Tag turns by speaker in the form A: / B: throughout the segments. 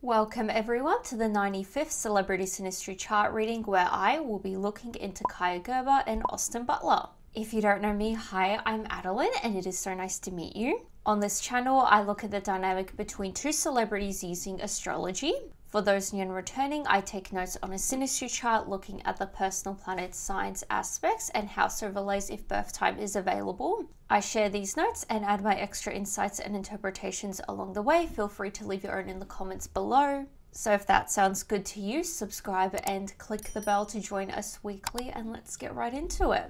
A: Welcome everyone to the 95th Celebrity Synastry chart reading, where I will be looking into Kaia Gerber and Austin Butler. If you don't know me, hi, I'm Adeline and it is so nice to meet you. On this channel, I look at the dynamic between two celebrities using astrology. For those new and returning, I take notes on a synastry chart looking at the personal planet signs aspects and house overlays if birth time is available. I share these notes and add my extra insights and interpretations along the way. Feel free to leave your own in the comments below. So if that sounds good to you, subscribe and click the bell to join us weekly, and let's get right into it.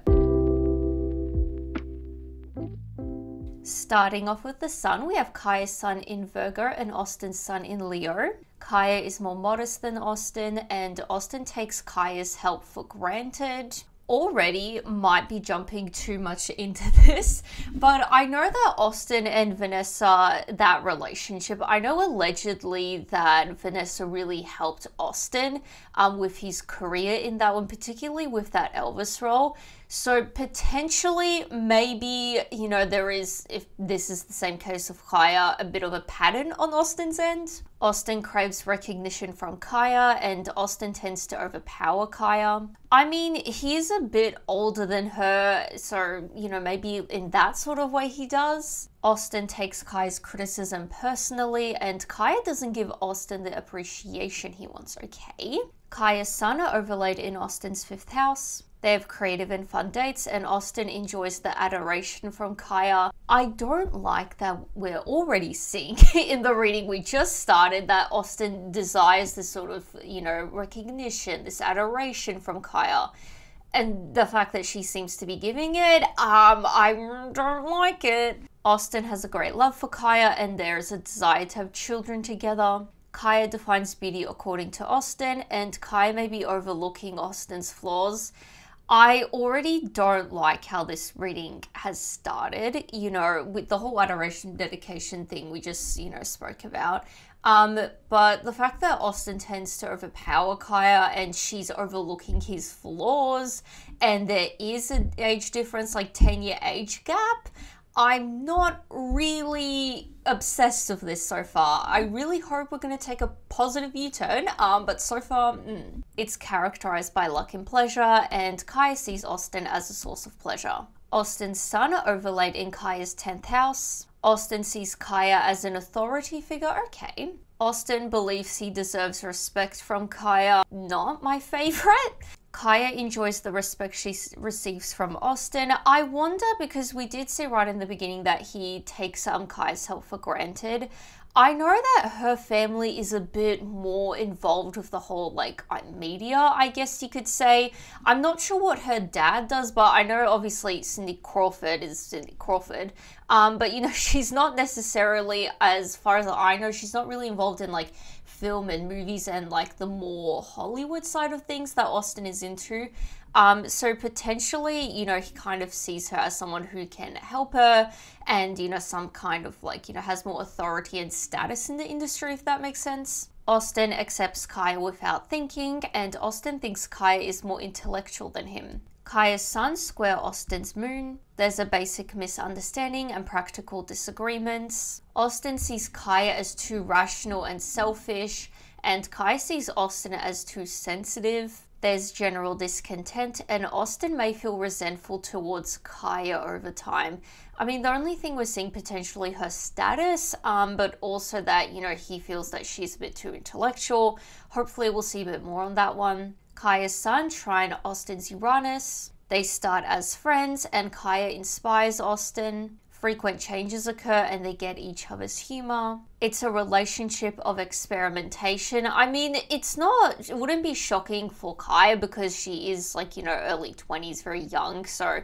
A: Starting off with the sun, we have Kaia's sun in Virgo and Austin's sun in Leo. Kaia is more modest than Austin, and Austin takes Kaia's help for granted. Already might be jumping too much into this, but I know that Austin and Vanessa, that relationship, I know allegedly that Vanessa really helped Austin with his career in that one, particularly with that Elvis role. So potentially, maybe, you know, there is, if this is the same case of Kaia, a bit of a pattern on Austin's end. Austin craves recognition from Kaia, and Austin tends to overpower Kaia. I mean, he's a bit older than her, so, you know, maybe in that sort of way he does. Austin takes Kaia's criticism personally, and Kaia doesn't give Austin the appreciation he wants, okay? Kaia's sun are overlaid in Austin's 5th house. They have creative and fun dates, and Austin enjoys the adoration from Kaia. I don't like that we're already seeing in the reading we just started that Austin desires this sort of, you know, recognition, this adoration from Kaia. And the fact that she seems to be giving it, I don't like it. Austin has a great love for Kaia, and there's a desire to have children together. Kaia defines beauty according to Austin, and Kaia may be overlooking Austin's flaws. I already don't like how this reading has started, you know, with the whole adoration dedication thing we just, you know, spoke about. But the fact that Austin tends to overpower Kaia and she's overlooking his flaws, and there is an age difference, like 10-year age gap, I'm not really obsessed with this so far. I really hope we're going to take a positive U-turn, but so far, it's characterized by luck and pleasure, and Kaia sees Austin as a source of pleasure. Austin's sun are overlaid in Kaia's 10th house. Austin sees Kaia as an authority figure, okay. Austin believes he deserves respect from Kaia, not my favorite. Kaia enjoys the respect she receives from Austin. I wonder, because we did see right in the beginning that he takes Kaia's help for granted. I know that her family is a bit more involved with the whole, like, media, I guess you could say. I'm not sure what her dad does, but I know obviously Cindy Crawford is Cindy Crawford. But, you know, she's not necessarily, as far as I know, she's not really involved in, like, film and movies and, like, the more Hollywood side of things that Austin is into. So potentially, you know, he kind of sees her as someone who can help her and, you know, some kind of, like, you know, has more authority and status in the industry, if that makes sense. Austin accepts Kaia without thinking, and Austin thinks Kaia is more intellectual than him. Kaia's sun square Austin's moon. There's a basic misunderstanding and practical disagreements. Austin sees Kaia as too rational and selfish, and Kaia sees Austin as too sensitive. There's general discontent, and Austin may feel resentful towards Kaia over time. I mean, the only thing we're seeing potentially her status, but also that, you know, he feels that she's a bit too intellectual. Hopefully we'll see a bit more on that one. Kaia's sun trine Austin's Uranus. They start as friends, and Kaia inspires Austin. Frequent changes occur and they get each other's humor. It's a relationship of experimentation. I mean, it wouldn't be shocking for Kaia because she is, like, you know, early 20s, very young. So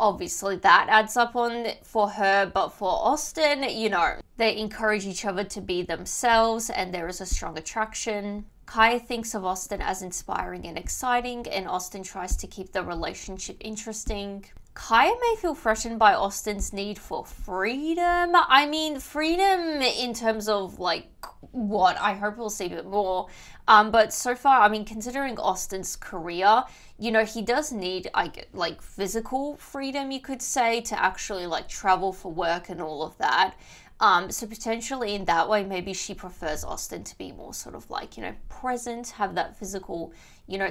A: obviously that adds up on for her, but for Austin, you know, they encourage each other to be themselves and there is a strong attraction. Kaia thinks of Austin as inspiring and exciting, and Austin tries to keep the relationship interesting. Kaia may feel threatened by Austin's need for freedom. I mean, freedom in terms of, like, what? I hope we'll see a bit more. But so far, I mean, considering Austin's career, you know, he does need, like, physical freedom, you could say, to actually, like, travel for work and all of that. So potentially in that way, maybe she prefers Austin to be more sort of like, present, have that physical,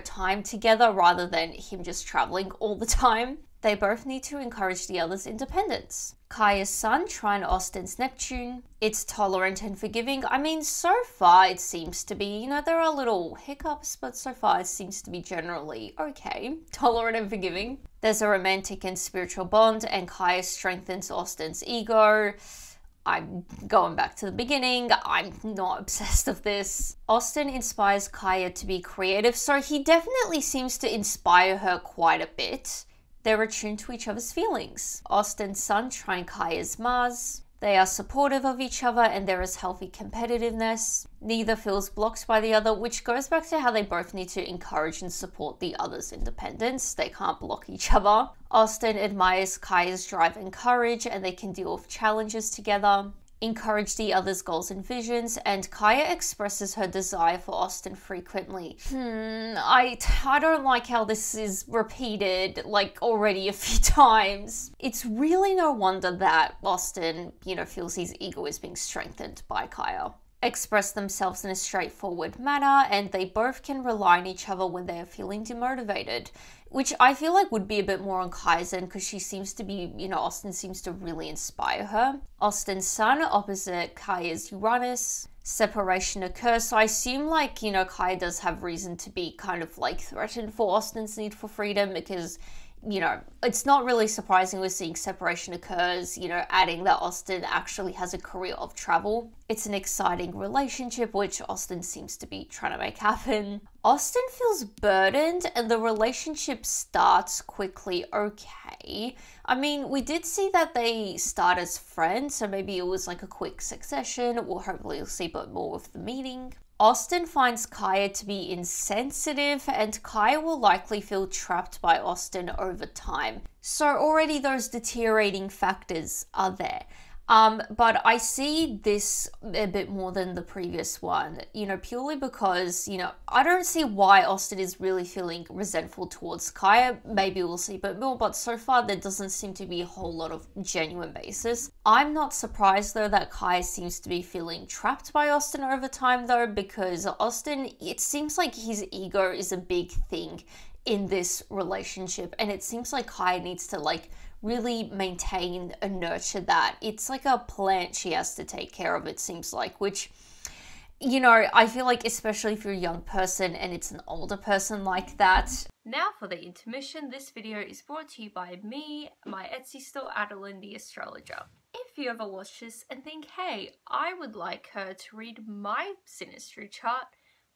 A: time together rather than him just traveling all the time. They both need to encourage the other's independence. Kaia's sun, Trine Austin's Neptune. It's tolerant and forgiving. I mean, so far it seems to be, there are little hiccups, but so far it seems to be generally okay. Tolerant and forgiving. There's a romantic and spiritual bond, and Kaia strengthens Austin's ego. I'm going back to the beginning. I'm not obsessed with this. Austin inspires Kaia to be creative, so he definitely seems to inspire her quite a bit. They're attuned to each other's feelings. Austin's sun, Trine Kaia's Mars. They are supportive of each other and there is healthy competitiveness. Neither feels blocked by the other, which goes back to how they both need to encourage and support the other's independence. They can't block each other. Austin admires Kaia's drive and courage, and they can deal with challenges together. Encourage the other's goals and visions, and Kaia expresses her desire for Austin frequently. I don't like how this is repeated like already a few times. It's really no wonder that Austin, feels his ego is being strengthened by Kaia. Express themselves in a straightforward manner, and they both can rely on each other when they are feeling demotivated, which I feel like would be a bit more on Kaia's end because she seems to be, Austin seems to really inspire her. Austin's sun opposite Kaia's Uranus. Separation occurs, so I assume Kaia does have reason to be kind of threatened for Austin's need for freedom because it's not really surprising we're seeing separation occurs, adding that Austin actually has a career of travel. It's an exciting relationship, which Austin seems to be trying to make happen. Austin feels burdened and the relationship starts quickly okay. I mean, we did see that they start as friends, so maybe it was a quick succession. We'll hopefully see a bit more with the meeting. Austin finds Kaia to be insensitive, and Kaia will likely feel trapped by Austin over time. So already those deteriorating factors are there. But I see this a bit more than the previous one, purely because, I don't see why Austin is really feeling resentful towards Kaia. Maybe we'll see a bit more, but so far there doesn't seem to be a whole lot of genuine basis. I'm not surprised though that Kaia seems to be feeling trapped by Austin over time though, because Austin, it seems like his ego is a big thing in this relationship, and it seems like Kaia needs to really maintain and nurture that. It's like a plant she has to take care of, it seems like, which, I feel like especially if you're a young person and it's an older person like that. Now for the intermission, this video is brought to you by me, my Etsy store, Adeline the Astrologer. If you ever watch this and think, hey, I would like her to read my Synastry chart,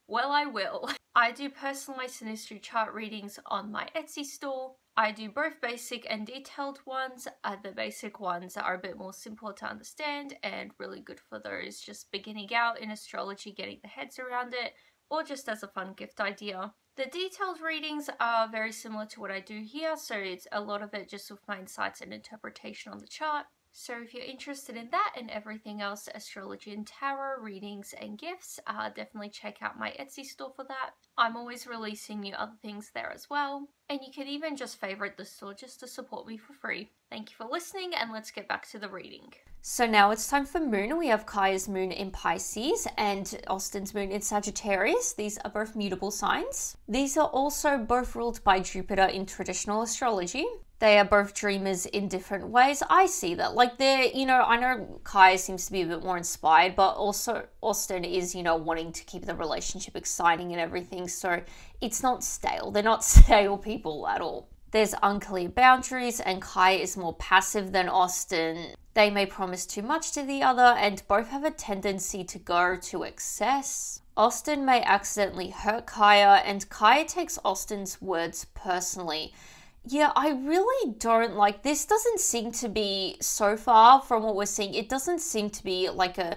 A: well, I will. I do personalized Synastry chart readings on my Etsy store. I do both basic and detailed ones. The basic ones are a bit more simple to understand and really good for those just beginning out in astrology, getting their heads around it, or just as a fun gift idea. The detailed readings are very similar to what I do here, so it's a lot of it just with my insights and interpretation on the chart. So if you're interested in that and everything else, astrology and tarot, readings and gifts, definitely check out my Etsy store for that. I'm always releasing new other things there as well. And you can even just favorite the store just to support me for free. Thank you for listening, and let's get back to the reading. So now it's time for moon. We have Kaia's moon in Pisces and Austin's moon in Sagittarius. These are both mutable signs. These are also both ruled by Jupiter in traditional astrology. They are both dreamers in different ways. I see that. They're, I know Kaia seems to be a bit more inspired, but also Austin is, wanting to keep the relationship exciting and everything. So it's not stale. They're not stale people at all. There's unclear boundaries, and Kaia is more passive than Austin. They may promise too much to the other, and both have a tendency to go to excess. Austin may accidentally hurt Kaia, and Kaia takes Austin's words personally. Yeah, I really don't like this. Doesn't seem to be, so far from what we're seeing, it doesn't seem to be a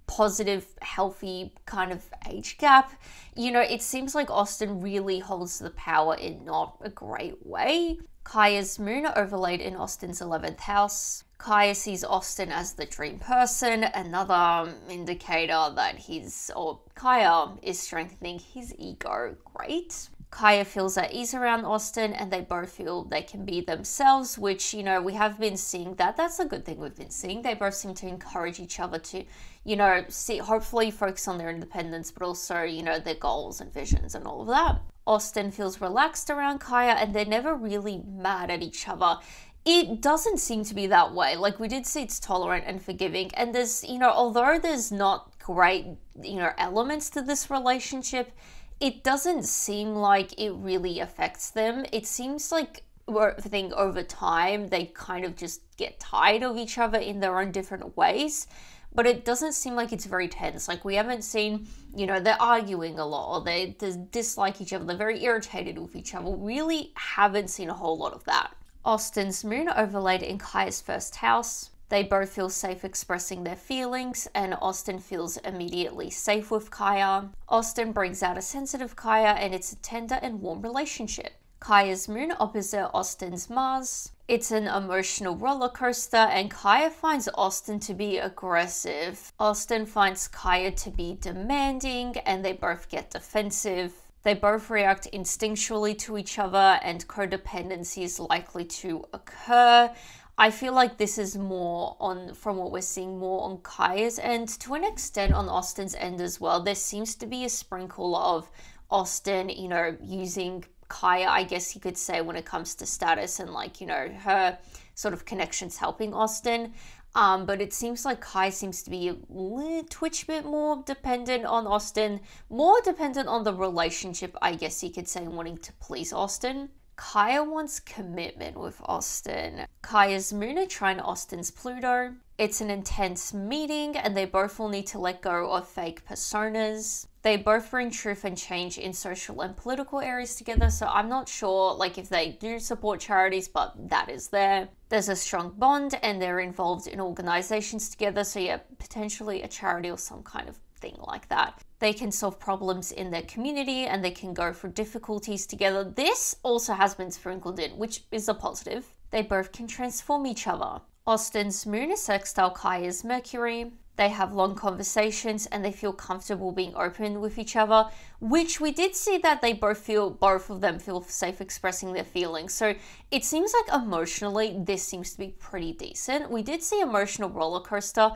A: positive, healthy kind of age gap. It seems like Austin really holds the power in not a great way. Kaia's moon overlaid in Austin's 11th house. Kaia sees Austin as the dream person, another indicator that Kaia is strengthening his ego. Great. Kaia feels at ease around Austin, and they both feel they can be themselves, which, you know, we have been seeing that. That's a good thing we've been seeing. They both seem to encourage each other to, you know, hopefully focus on their independence, but also, you know, their goals and visions and all of that. Austin feels relaxed around Kaia, and they're never really mad at each other. It doesn't seem to be that way. Like, we did see it's tolerant and forgiving, and there's, you know, although there's not great, you know, elements to this relationship, it doesn't seem like it really affects them. It seems like, I think over time, they kind of just get tired of each other in their own different ways. But it doesn't seem like it's very tense. Like, we haven't seen, you know, they're arguing a lot, or they dislike each other, they're very irritated with each other. We really haven't seen a whole lot of that. Austin's moon overlaid in Kaia's first house. They both feel safe expressing their feelings, and Austin feels immediately safe with Kaia. Austin brings out a sensitive Kaia, and it's a tender and warm relationship. Kaia's moon opposite Austin's Mars. It's an emotional roller coaster, and Kaia finds Austin to be aggressive. Austin finds Kaia to be demanding, and they both get defensive. They both react instinctually to each other, and codependency is likely to occur. I feel like this is more on, from what we're seeing, more on Kaia's end, to an extent on Austin's end as well. There seems to be a sprinkle of Austin, you know, using Kaia, I guess you could say, when it comes to status and, like, you know, her sort of connections helping Austin. But it seems like Kaia seems to be a twitch bit more dependent on Austin, more dependent on the relationship, I guess you could say, wanting to please Austin. Kaia wants commitment with Austin. Kaia's moon are trine Austin's Pluto. It's an intense meeting, and they both will need to let go of fake personas. They both bring truth and change in social and political areas together, so I'm not sure, like, if they do support charities, but that is there. There's a strong bond, and they're involved in organizations together, so yeah, potentially a charity or some kind of thing like that. They can solve problems in their community, and they can go through difficulties together. This also has been sprinkled in, which is a positive. They both can transform each other. Austin's moon is sextile Kaia's Mercury. They have long conversations, and they feel comfortable being open with each other, which we did see that they both of them feel safe expressing their feelings. So it seems like emotionally, this seems to be pretty decent. We did see emotional roller coaster.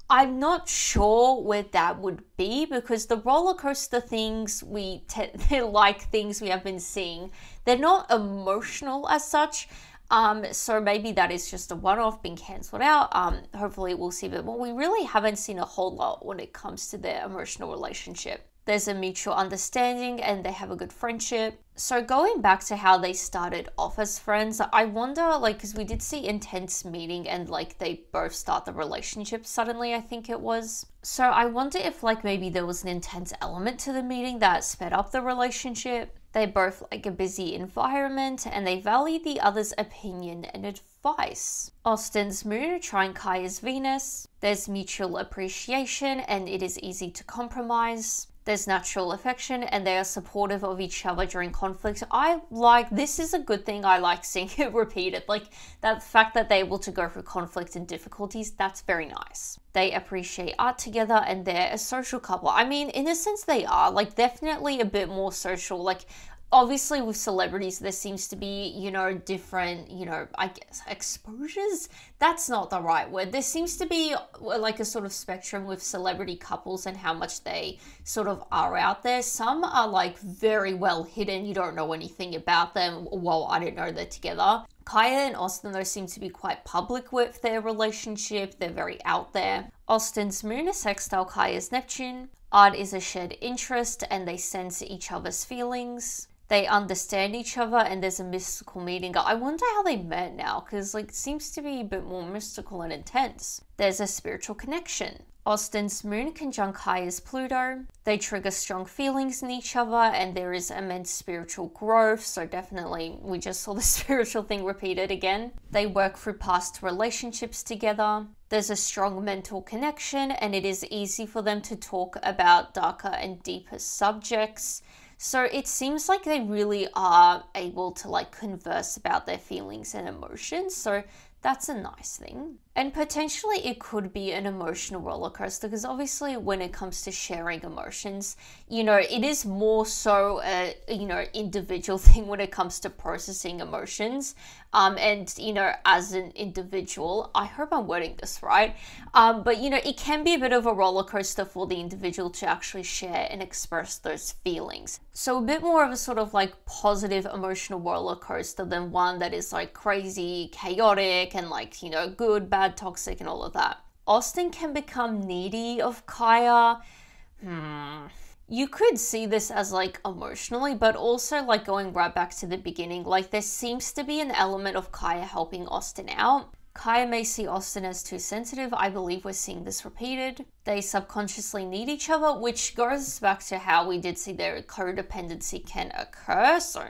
A: I'm not sure where that would be, because the roller coaster things they're like things we have been seeing. They're not emotional as such. So maybe that is just a one-off being cancelled out. Hopefully we'll see a bit more. We really haven't seen a whole lot when it comes to their emotional relationship. There's a mutual understanding, and they have a good friendship. So going back to how they started off as friends, I wonder, like, because we did see intense meeting, and, like, they both start the relationship suddenly, I think it was. So I wonder if, like, maybe there was an intense element to the meeting that sped up the relationship. They both like a busy environment, and they value the other's opinion and advice. Austin's moon trine Kaia's Venus. There's mutual appreciation, and it is easy to compromise. There's natural affection, and they are supportive of each other during conflict. This is a good thing. I like seeing it repeated. Like, that fact that they're able to go through conflict and difficulties, that's very nice. They appreciate art together, and they're a social couple. I mean, in a sense they are, like, definitely a bit more social. Like, obviously with celebrities, there seems to be, you know, different, you know, I guess exposures? That's not the right word. There seems to be like a sort of spectrum with celebrity couples and how much they sort of are out there. Some are like very well hidden. You don't know anything about them. Well, I didn't know they're together. Kaia and Austin, though, seem to be quite public with their relationship. They're very out there. Austin's moon is sextile Kaia's Neptune. Art is a shared interest, and they sense each other's feelings. They understand each other, and there's a mystical meeting. I wonder how they met now, because, like, it seems to be a bit more mystical and intense. There's a spiritual connection. Austin's moon conjunct Kaia's Pluto. They trigger strong feelings in each other, and there is immense spiritual growth. So definitely, we just saw the spiritual thing repeated again. They work through past relationships together. There's a strong mental connection, and it is easy for them to talk about darker and deeper subjects. So it seems like they really are able to, like, converse about their feelings and emotions. So that's a nice thing. And potentially it could be an emotional roller coaster because obviously when it comes to sharing emotions, it is more so a, individual thing when it comes to processing emotions. And, as an individual, I hope I'm wording this right, but, it can be a bit of a roller coaster for the individual to actually share and express those feelings. So a bit more of a sort of like positive emotional roller coaster than one that is like crazy, chaotic, and like, good, bad, toxic, and all of that. Austin can become needy of Kaia. You could see this as like emotionally, but also like going right back to the beginning, like there seems to be an element of Kaia helping Austin out. Kaia may see Austin as too sensitive. I believe we're seeing this repeated. They subconsciously need each other, which goes back to how we did see their codependency can occur. So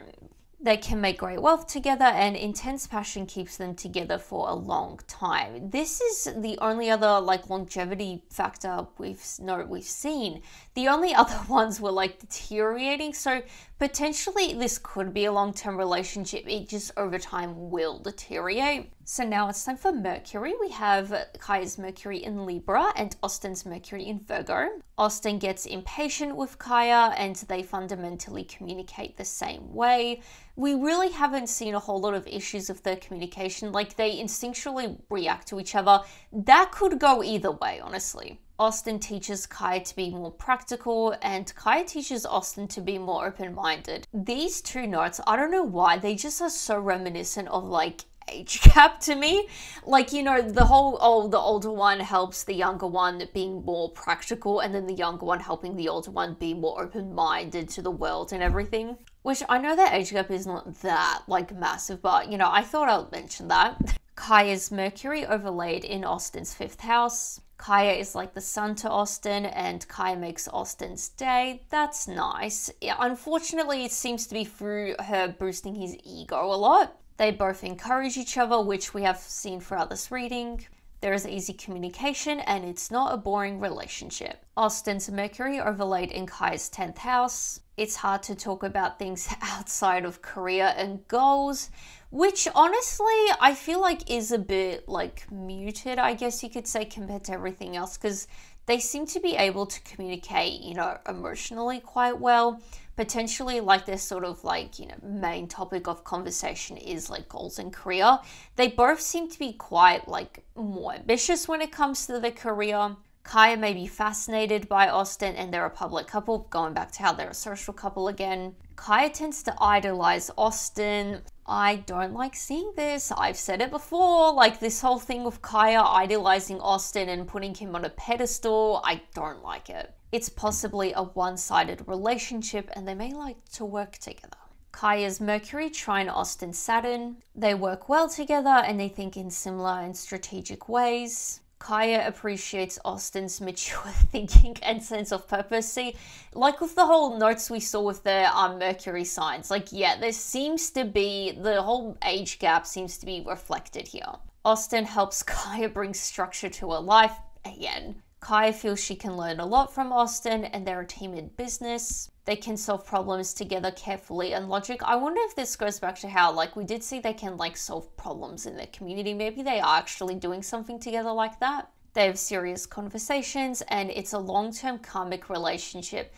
A: they can make great wealth together, and intense passion keeps them together for a long time. This is the only other like longevity factor we've seen. The only other ones were like deteriorating, so potentially this could be a long-term relationship. It just over time will deteriorate. So now it's time for Mercury. We have Kaia's Mercury in Libra and Austin's Mercury in Virgo. Austin gets impatient with Kaia and they fundamentally communicate the same way. We really haven't seen a whole lot of issues with their communication. Like they instinctually react to each other. That could go either way, honestly. Austin teaches Kaia to be more practical and Kaia teaches Austin to be more open-minded. These two notes, I don't know why, they just are so reminiscent of like age gap to me. Like, the whole, the older one helps the younger one being more practical, and then the younger one helping the older one be more open-minded to the world and everything. Which I know that age gap is not that like massive, but I thought I'd mention that. Kaia's Mercury overlaid in Austin's 5th house. Kaia is like the sun to Austin, and Kaia makes Austin's day. That's nice. Yeah, unfortunately, it seems to be through her boosting his ego a lot. They both encourage each other, which we have seen throughout this reading. There is easy communication, and it's not a boring relationship. Austin's Mercury overlaid in Kaia's 10th house. It's hard to talk about things outside of career and goals, which honestly I feel like is a bit like muted, I guess you could say, compared to everything else, because they seem to be able to communicate, emotionally quite well. Potentially like their sort of like, main topic of conversation is like goals and career. They both seem to be quite like more ambitious when it comes to their career. Kaia may be fascinated by Austin and they're a public couple, going back to how they're a social couple again. Kaia tends to idolize Austin. I don't like seeing this. I've said it before, like this whole thing with Kaia idolizing Austin and putting him on a pedestal. I don't like it. It's possibly a one-sided relationship and they may like to work together. Kaia's Mercury trine Austin Saturn. They work well together and they think in similar and strategic ways. Kaia appreciates Austin's mature thinking and sense of purpose. See, like with the whole notes we saw with their Mercury signs, like, yeah, there seems to be, the whole age gap seems to be reflected here. Austin helps Kaia bring structure to her life. Again, Kaia feels she can learn a lot from Austin and they're a team in business. They can solve problems together carefully and logic. I wonder if this goes back to how, like, we did see they can, like, solve problems in their community. Maybe they are actually doing something together like that. They have serious conversations and it's a long-term karmic relationship.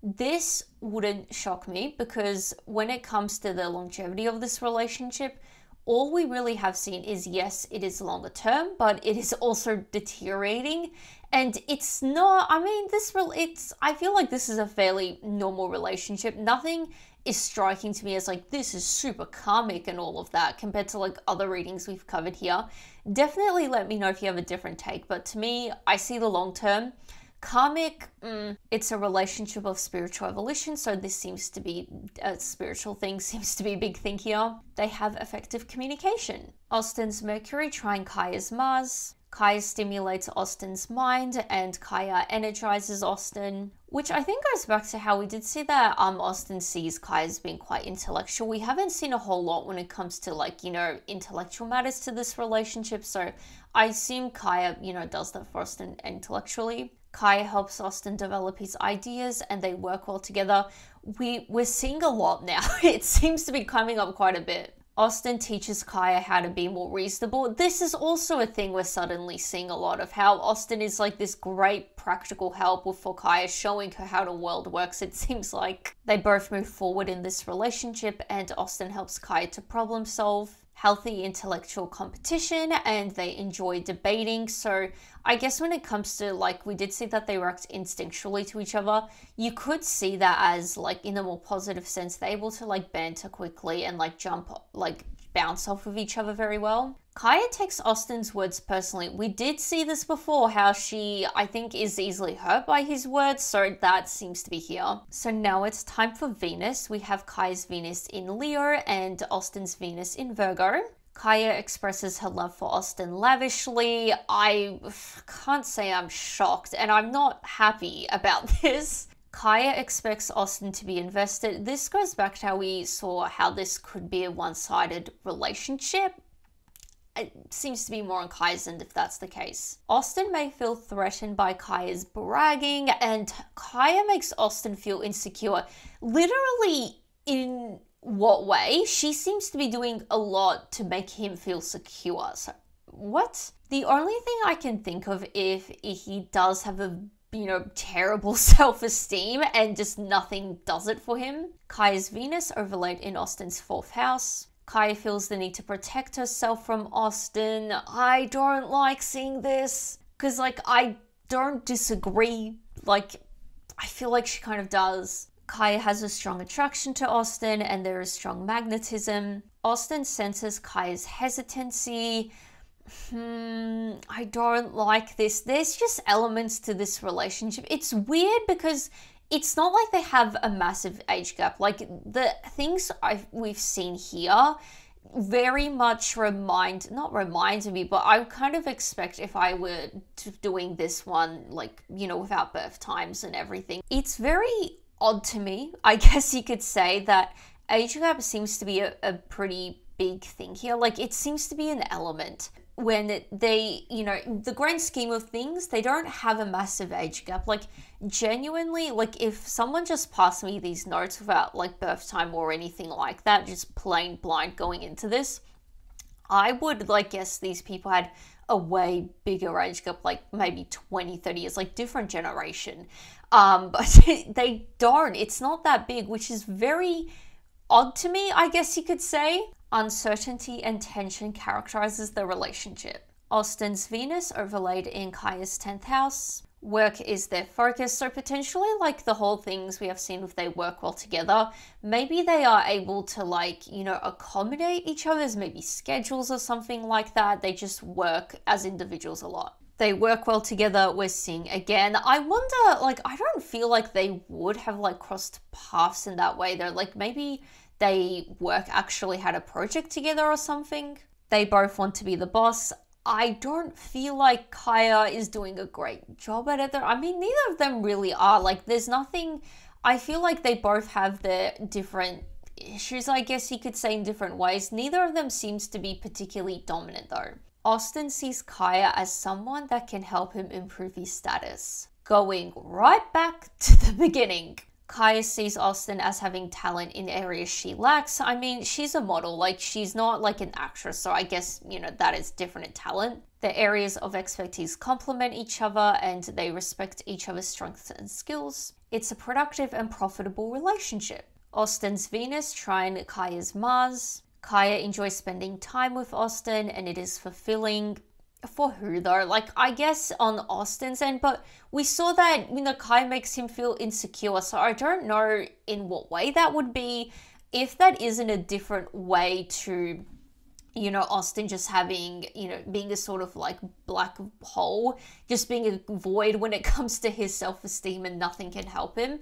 A: This wouldn't shock me because when it comes to the longevity of this relationship, all we really have seen is, yes, it is longer term, but it is also deteriorating. And it's not, I mean, I feel like this is a fairly normal relationship. Nothing is striking to me as like, this is super karmic and all of that compared to like other readings we've covered here. Definitely let me know if you have a different take. But to me, I see the long term. Karmic, it's a relationship of spiritual evolution, so this seems to be a spiritual thing, seems to be a big thing here. They have effective communication. Austin's Mercury trine Kaia's Mars. Kaia stimulates Austin's mind and Kaia energizes Austin, which I think goes back to how we did see that Austin sees Kaia as being quite intellectual. We haven't seen a whole lot when it comes to like, intellectual matters to this relationship, so I assume Kaia, does that for Austin intellectually. Kaia helps Austin develop his ideas and they work well together. We're seeing a lot now. It seems to be coming up quite a bit. Austin teaches Kaia how to be more reasonable. This is also a thing we're suddenly seeing a lot of, how Austin is like this great practical help for Kaia, showing her how the world works. It seems like they both move forward in this relationship, and Austin helps Kaia to problem solve, healthy intellectual competition, and they enjoy debating. So I guess when it comes to, like, we did see that they react instinctually to each other. You could see that as, like, in a more positive sense, they're able to, like, banter quickly and, like, bounce off of each other very well. Kaia takes Austin's words personally. We did see this before, how she, I think, is easily hurt by his words, so that seems to be here. So now it's time for Venus. We have Kaia's Venus in Leo and Austin's Venus in Virgo. Kaia expresses her love for Austin lavishly. I can't say I'm shocked, and I'm not happy about this. Kaia expects Austin to be invested. This goes back to how we saw how this could be a one-sided relationship. It seems to be more on Kaia's end if that's the case. Austin may feel threatened by Kaia's bragging, and Kaia makes Austin feel insecure. Literally, in what way? She seems to be doing a lot to make him feel secure. So, what? The only thing I can think of, if he does have a terrible self-esteem and just nothing does it for him. Kaia's Venus overlaid in Austin's 4th house. Kaia feels the need to protect herself from Austin. I don't like seeing this, because, like, I don't disagree. Like, I feel like she kind of does. Kaia has a strong attraction to Austin, and there is strong magnetism. Austin senses Kaia's hesitancy. I don't like this. There's just elements to this relationship. It's weird because it's not like they have a massive age gap. Like, the things we've seen here very much not reminds me, but I kind of expect if I were doing this one, like, without birth times and everything. It's very odd to me, I guess you could say, that age gap seems to be a pretty big thing here. Like, it seems to be an element. When they, the grand scheme of things, they don't have a massive age gap. Like, genuinely, like, if someone just passed me these notes without, like, birth time or anything like that, just plain blind going into this, I would, like, guess these people had a way bigger age gap, like maybe 20, 30 years, like different generation. But they don't. It's not that big, which is very odd to me, I guess you could say. Uncertainty and tension characterizes the relationship. Austin's Venus overlaid in Kaia's 10th house. Work is their focus, so potentially, like, the whole things we have seen if they work well together, maybe they are able to, like, accommodate each other's maybe schedules or something like that. They just work as individuals a lot. They work well together, we're seeing again. I wonder, like, I don't feel like they would have, like, crossed paths in that way though. Like, maybe they actually had a project together or something. They both want to be the boss. I don't feel like Kaia is doing a great job at it. I mean, neither of them really are. Like, there's nothing. I feel like they both have their different issues, I guess you could say, in different ways. Neither of them seems to be particularly dominant though. Austin sees Kaia as someone that can help him improve his status. Going right back to the beginning. Kaia sees Austin as having talent in areas she lacks. I mean, she's a model, like, she's not like an actress, so I guess, that is different in talent. Their areas of expertise complement each other and they respect each other's strengths and skills. It's a productive and profitable relationship. Austin's Venus trine Kaia's Mars. Kaia enjoys spending time with Austin and it is fulfilling. For who though? Like, I guess on Austin's end, but we saw that, Kaia makes him feel insecure, so I don't know in what way that would be. If that isn't a different way to, Austin just having, being a sort of like black hole, just being a void when it comes to his self-esteem and nothing can help him.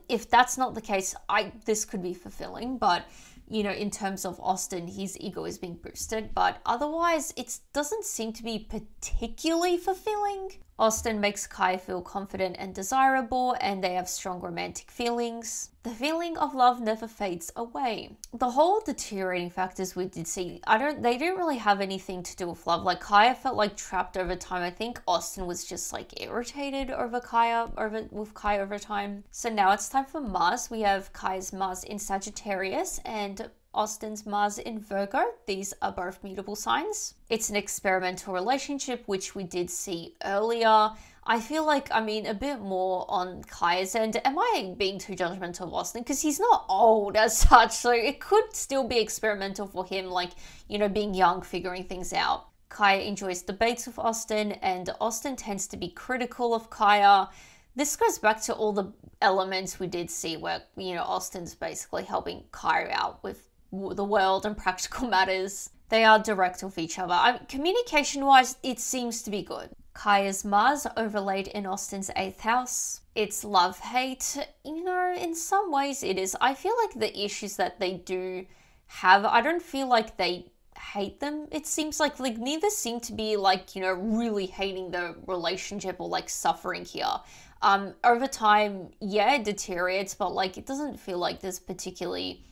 A: If that's not the case, this could be fulfilling, but in terms of Austin, his ego is being boosted, but otherwise it doesn't seem to be particularly fulfilling. Austin makes Kaia feel confident and desirable, and they have strong romantic feelings. The feeling of love never fades away. The whole deteriorating factors we did see, they didn't really have anything to do with love. Like, Kaia felt like trapped over time. I think Austin was just like irritated with Kaia over time. So now it's time for Mars. We have Kaia's Mars in Sagittarius and Austin's Mars in Virgo. These are both mutable signs. It's an experimental relationship, which we did see earlier. I feel like, I mean, a bit more on Kaia's end. Am I being too judgmental of Austin? Because he's not old as such, so it could still be experimental for him, like, you know, being young, figuring things out. Kaia enjoys debates with Austin, and Austin tends to be critical of Kaia. This goes back to all the elements we did see where, you know, Austin's basically helping Kaia out with the world and practical matters. They are direct with each other. Communication-wise, it seems to be good. Kaia's Mars overlaid in Austin's 8th house. It's love-hate. You know, in some ways it is. I feel like the issues that they do have, I don't feel like they hate them. It seems like neither seem to be like, you know, really hating the relationship or like suffering here. Over time, yeah, it deteriorates, but like it doesn't feel like there's particularly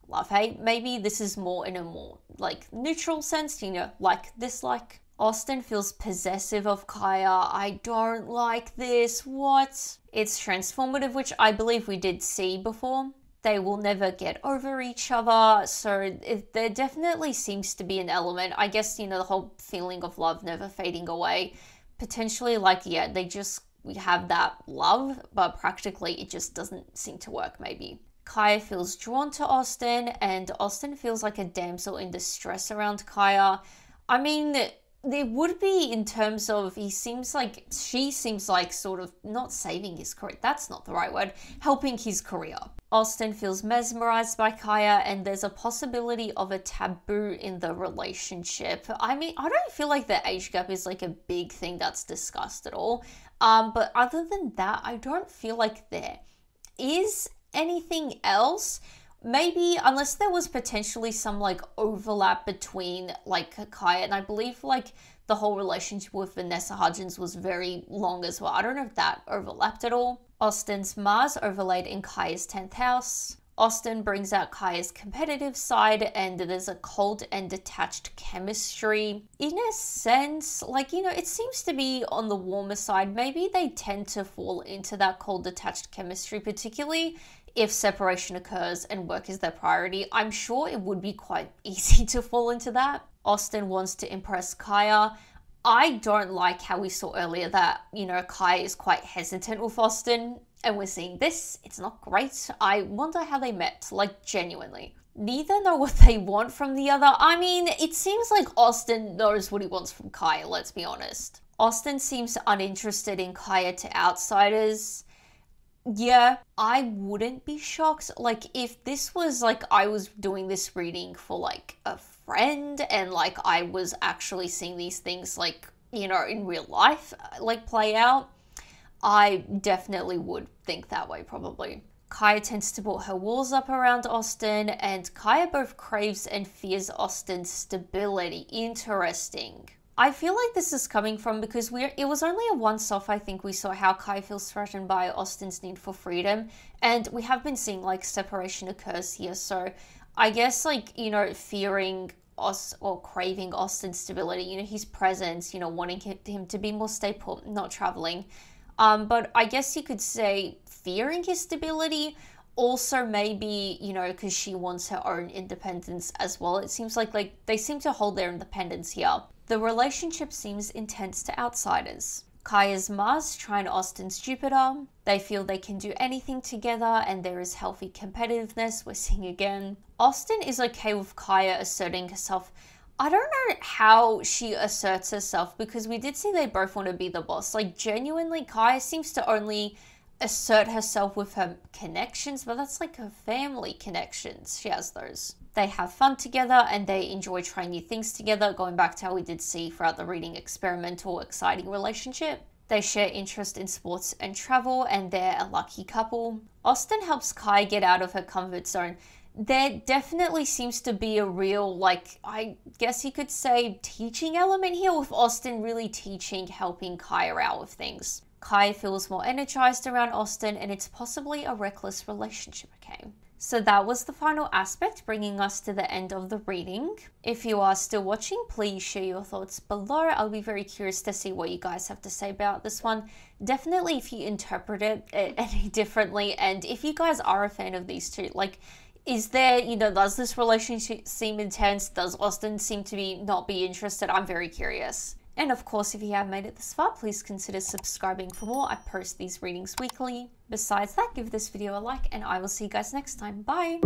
A: love-hate. Maybe this is more in a more like neutral sense, you know, like dislike. Austin feels possessive of Kaia. I don't like this. What? It's transformative, which I believe we did see before. They will never get over each other. So there definitely seems to be an element. I guess, you know, the whole feeling of love never fading away. Potentially like, yeah, we have that love, but practically it just doesn't seem to work maybe. Kaia feels drawn to Austin, and Austin feels like a damsel in distress around Kaia. I mean, there would be in terms of she seems like sort of not saving his career. That's not the right word. Helping his career. Austin feels mesmerized by Kaia, and there's a possibility of a taboo in the relationship. I mean, I don't feel like the age gap is like a big thing that's discussed at all. But other than that, I don't feel like there is anything else. Maybe, unless there was potentially some like overlap between like Kaia, and I believe like the whole relationship with Vanessa Hudgens was very long as well. I don't know if that overlapped at all. Austin's Mars overlaid in Kaia's 10th house. Austin brings out Kaia's competitive side, and there's a cold and detached chemistry. In a sense, like, you know, it seems to be on the warmer side. Maybe they tend to fall into that cold, detached chemistry, particularly if separation occurs and work is their priority. I'm sure it would be quite easy to fall into that. Austin wants to impress Kaia. I don't like how we saw earlier that, you know, Kaia is quite hesitant with Austin, and we're seeing this. It's not great. I wonder how they met, like, genuinely. Neither know what they want from the other. I mean, it seems like Austin knows what he wants from Kaia, let's be honest. Austin seems uninterested in Kaia to outsiders. Yeah, I wouldn't be shocked. Like, if this was like I was doing this reading for like a friend and like I was actually seeing these things like, you know, in real life like play out, I definitely would think that way probably. Kaia tends to put her walls up around Austin, and Kaia both craves and fears Austin's stability. Interesting. I feel like this is coming from because it was only a once-off. I think we saw how Kaia feels threatened by Austin's need for freedom, and we have been seeing like separation occurs here. So I guess like, you know, fearing or craving Austin's stability, you know, his presence, you know, wanting him to be more stable, not traveling. But I guess you could say fearing his stability. Also maybe, you know, because she wants her own independence as well. It seems like they seem to hold their independence here. The relationship seems intense to outsiders. Kaia's Mars trine Austin's Jupiter. They feel they can do anything together, and there is healthy competitiveness. We're seeing again. Austin is okay with Kaia asserting herself. I don't know how she asserts herself, because we did see they both want to be the boss. Like, genuinely, Kaia seems to only assert herself with her connections, but that's like her family connections. She has those. They have fun together, and they enjoy trying new things together, going back to how we did see throughout the reading, experimental, exciting relationship. They share interest in sports and travel, and they're a lucky couple. Austin helps Kaia get out of her comfort zone. There definitely seems to be a real, like, I guess you could say, teaching element here, with Austin really teaching, helping Kaia out with things. Kaia feels more energized around Austin, and it's possibly a reckless relationship, okay? So that was the final aspect, bringing us to the end of the reading. If you are still watching, please share your thoughts below. I'll be very curious to see what you guys have to say about this one. Definitely if you interpret it any differently, and if you guys are a fan of these two, like, Is there, does this relationship seem intense? Does Austin seem to not be interested? I'm very curious. And of course, if you have made it this far, please consider subscribing for more. I post these readings weekly. Besides that, give this video a like and I will see you guys next time. Bye!